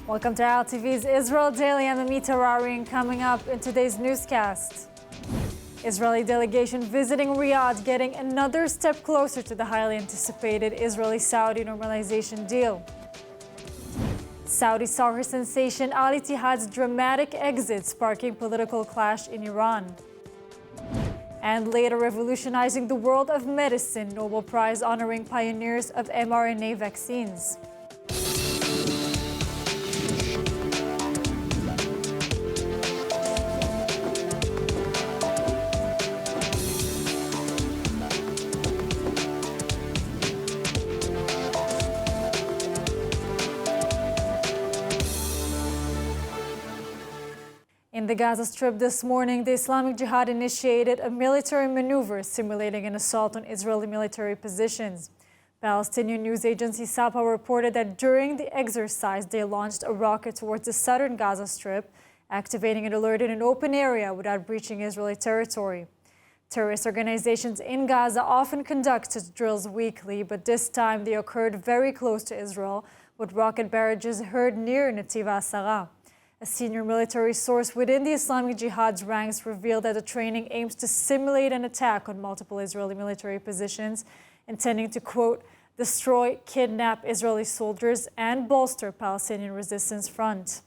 Welcome to ILTV's Israel Daily. I'm Amita Rari, coming up in today's newscast. Israeli delegation visiting Riyadh, getting another step closer to the highly anticipated Israeli-Saudi normalization deal. Saudi soccer sensation ILTV's dramatic exit, sparking political clash in Iran. And later revolutionizing the world of medicine, Nobel Prize honoring pioneers of mRNA vaccines. In the Gaza Strip this morning, the Islamic Jihad initiated a military maneuver simulating an assault on Israeli military positions. Palestinian news agency Sapa reported that during the exercise, they launched a rocket towards the southern Gaza Strip, activating an alert in an open area without breaching Israeli territory. Terrorist organizations in Gaza often conduct such drills weekly, but this time they occurred very close to Israel, with rocket barrages heard near Netiv HaSara. A senior military source within the Islamic Jihad's ranks revealed that the training aims to simulate an attack on multiple Israeli military positions, intending to, quote, destroy, kidnap Israeli soldiers and bolster Palestinian resistance front.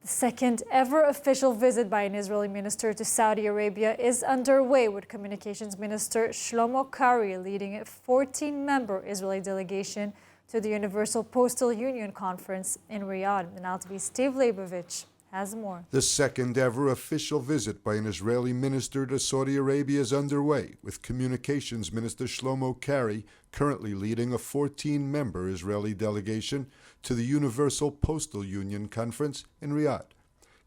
The second ever official visit by an Israeli minister to Saudi Arabia is underway, with Communications Minister Shlomo Kahri leading a 14-member Israeli delegation to the Universal Postal Union Conference in Riyadh. And ILTV's Steve Leibovich has more. The second ever official visit by an Israeli minister to Saudi Arabia is underway, with Communications Minister Shlomo Kahri currently leading a 14-member Israeli delegation to the Universal Postal Union Conference in Riyadh.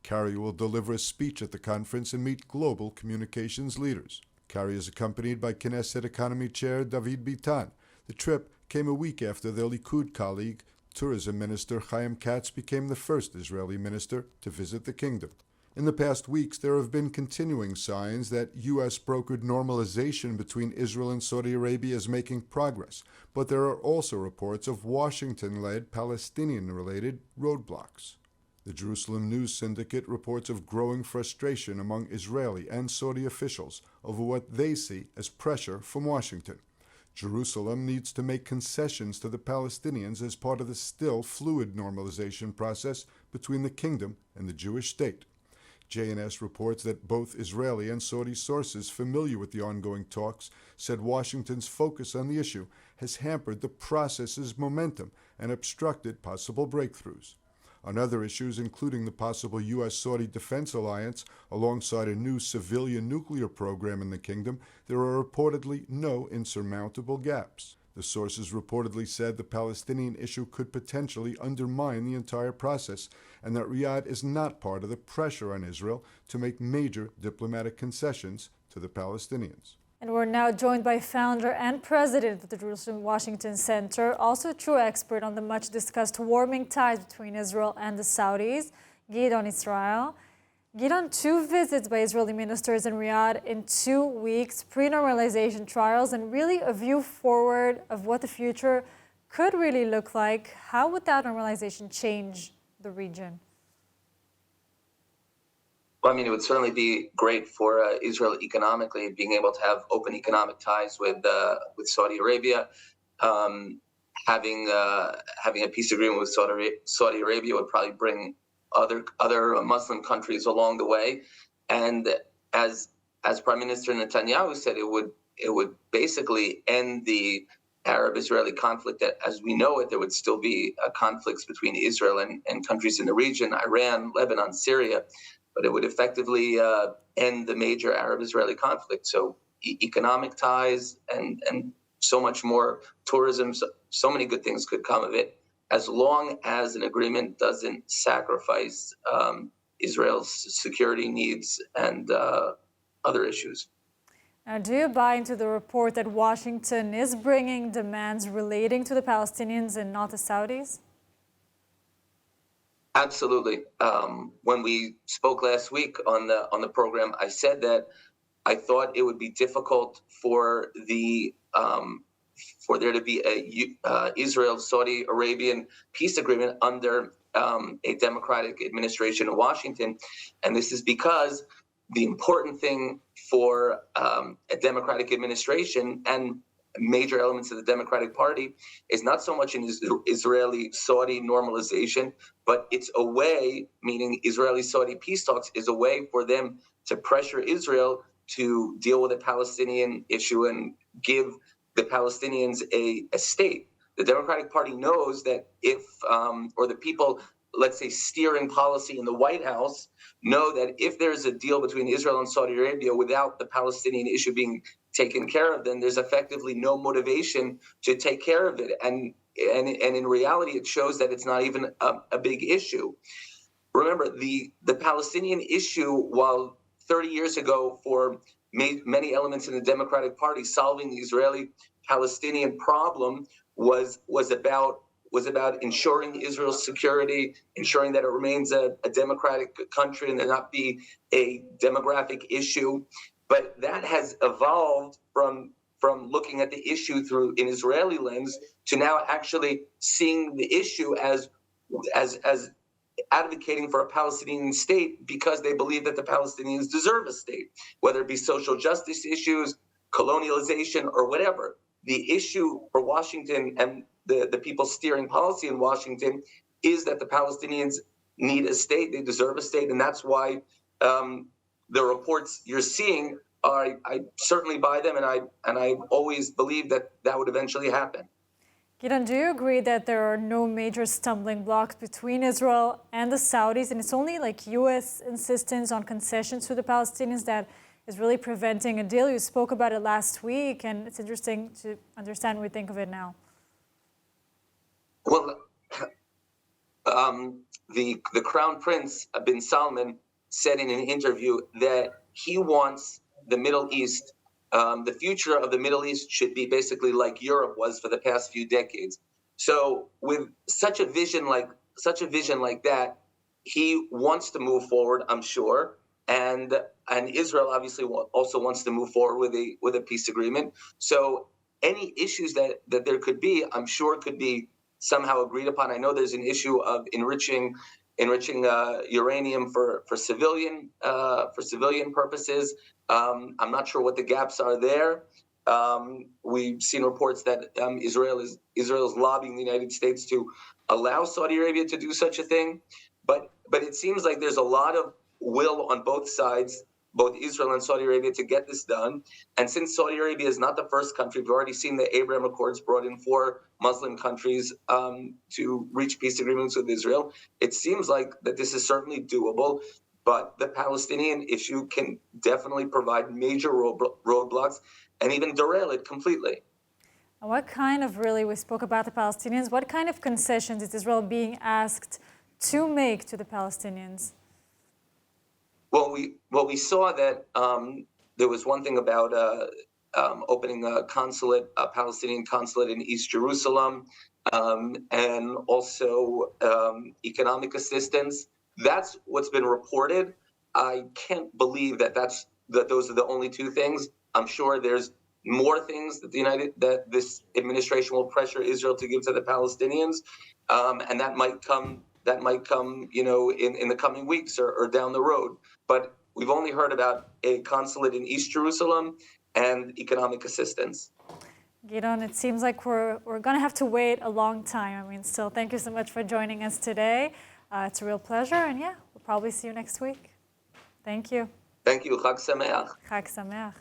Kahri will deliver a speech at the conference and meet global communications leaders. Kahri is accompanied by Knesset Economy Chair David Bitan. The trip came a week after their Likud colleague, Tourism Minister Chaim Katz, became the first Israeli minister to visit the kingdom. In the past weeks, there have been continuing signs that U.S.-brokered normalization between Israel and Saudi Arabia is making progress, but there are also reports of Washington-led Palestinian-related roadblocks. The Jerusalem News Syndicate reports of growing frustration among Israeli and Saudi officials over what they see as pressure from Washington. Jerusalem needs to make concessions to the Palestinians as part of the still fluid normalization process between the kingdom and the Jewish state. JNS reports that both Israeli and Saudi sources familiar with the ongoing talks said Washington's focus on the issue has hampered the process's momentum and obstructed possible breakthroughs. On other issues, including the possible U.S.-Saudi defense alliance alongside a new civilian nuclear program in the kingdom, there are reportedly no insurmountable gaps. The sources reportedly said the Palestinian issue could potentially undermine the entire process, and that Riyadh is not part of the pressure on Israel to make major diplomatic concessions to the Palestinians. And we're now joined by founder and president of the Jerusalem Washington Center, also a true expert on the much-discussed warming ties between Israel and the Saudis, Gidon Israel. Gidon, 2 visits by Israeli ministers in Riyadh in 2 weeks, pre-normalization trials, and really a view forward of what the future could really look like. How would that normalization change the region? Well, I mean, it would certainly be great for Israel economically, being able to have open economic ties with Saudi Arabia. Having a peace agreement with Saudi Arabia would probably bring other Muslim countries along the way. And as Prime Minister Netanyahu said, it would basically end the Arab-Israeli conflict. That, as we know it, there would still be conflicts between Israel and countries in the region, Iran, Lebanon, Syria. But it would effectively end the major Arab-Israeli conflict. So economic ties and so much more, tourism, so many good things could come of it, as long as an agreement doesn't sacrifice Israel's security needs and other issues. Now, do you buy into the report that Washington is bringing demands relating to the Palestinians and not the Saudis? Absolutely. When we spoke last week on the program, I said that I thought it would be difficult for the for there to be a Israel-Saudi Arabian peace agreement under a democratic administration in Washington. And this is because the important thing for a democratic administration and major elements of the Democratic Party is not so much an Israeli-Saudi normalization, but it's a way, meaning Israeli-Saudi peace talks, is a way for them to pressure Israel to deal with the Palestinian issue and give the Palestinians a state. The Democratic Party knows that if, or the people, let's say, steering policy in the White House, know that if there's a deal between Israel and Saudi Arabia without the Palestinian issue being taken care of, then there's effectively no motivation to take care of it. And in reality, it shows that it's not even a big issue. Remember, the Palestinian issue, while 30 years ago for many elements in the Democratic Party, solving the Israeli-Palestinian problem was about ensuring Israel's security, ensuring that it remains a democratic country and there not be a demographic issue. But that has evolved from looking at the issue through an Israeli lens to now actually seeing the issue as advocating for a Palestinian state because they believe that the Palestinians deserve a state, whether it be social justice issues, colonialization, or whatever. The issue for Washington and the people steering policy in Washington is that the Palestinians need a state, they deserve a state, and that's why the reports you're seeing are, I certainly buy them, and I always believed that would eventually happen. Gideon, do you agree that there are no major stumbling blocks between Israel and the Saudis, and it's only like U.S. insistence on concessions to the Palestinians that is really preventing a deal? You spoke about it last week, and it's interesting to understand what we think of it now. Well, the Crown Prince bin Salman said in an interview that he wants the Middle East, the future of the Middle East should be basically like Europe was for the past few decades. So with such a vision like that, he wants to move forward, I'm sure, and Israel obviously also wants to move forward with a peace agreement. So any issues that there could be, I'm sure could be somehow agreed upon. I know there's an issue of enriching uranium for civilian purposes. I'm not sure what the gaps are there. We've seen reports that Israel is lobbying the United States to allow Saudi Arabia to do such a thing, but it seems like there's a lot of will on both sides, both Israel and Saudi Arabia, to get this done. And since Saudi Arabia is not the first country, we've already seen the Abraham Accords brought in 4 Muslim countries to reach peace agreements with Israel. It seems like that this is certainly doable, but the Palestinian issue can definitely provide major roadblocks and even derail it completely. And what kind of, really, we spoke about the Palestinians, what kind of concessions is Israel being asked to make to the Palestinians? Well, we saw that there was one thing about opening a Palestinian consulate in East Jerusalem, and also economic assistance. That's what's been reported. I can't believe that those are the only 2 things. I'm sure there's more things that this administration will pressure Israel to give to the Palestinians, and that might come, in the coming weeks or down the road. But we've only heard about a consulate in East Jerusalem and economic assistance. Gideon, it seems like we're going to have to wait a long time. I mean, still, thank you so much for joining us today. It's a real pleasure, and yeah, we'll probably see you next week. Thank you. Thank you. Chag Sameach. Chag Sameach.